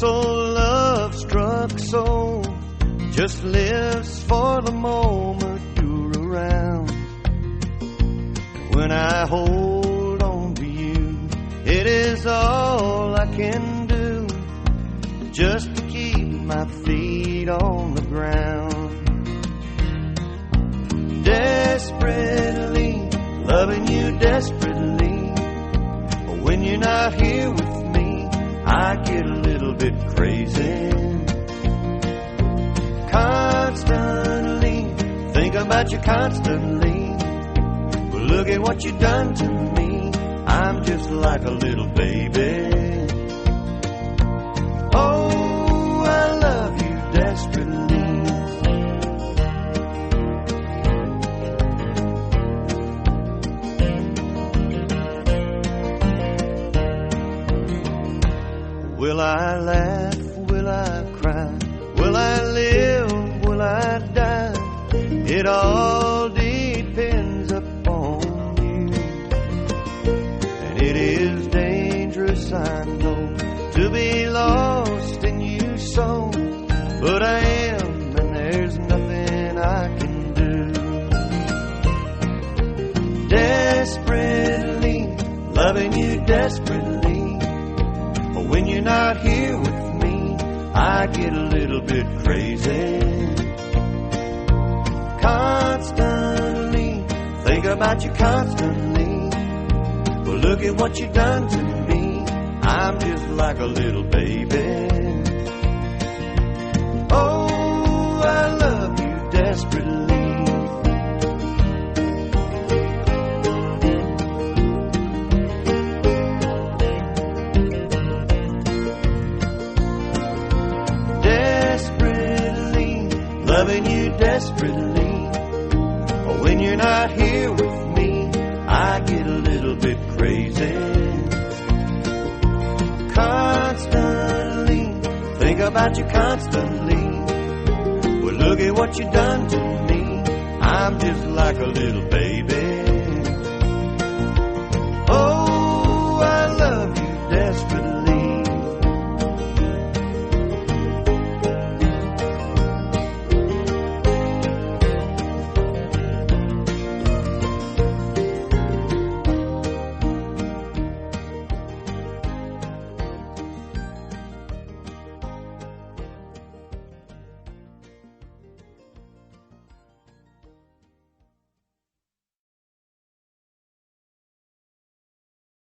love-struck soul just lives for the moment you're around. When I hold on to you, it is all I can do just to keep my feet on the ground. Desperately loving you desperately. When you're not here with me, I get a little bit crazy. Constantly think about you constantly. Well, look at what you've done to me. I'm just like a little baby. Oh, I love you desperately. Will I laugh? Will I cry? Will I live? Will I die? It all depends upon you. And it is dangerous, I know, to be lost in you so. But I am, and there's nothing I can do. Desperately loving you desperately. When you're not here with me, I get a little bit crazy. Constantly think about you constantly. Well, look at what you've done to me. I'm just like a little baby. Oh, I love you desperately. Loving you desperately. When you're not here with me, I get a little bit crazy. Constantly think about you constantly. Well, look at what you've done to me. I'm just like a little baby. Oh, I love you desperately.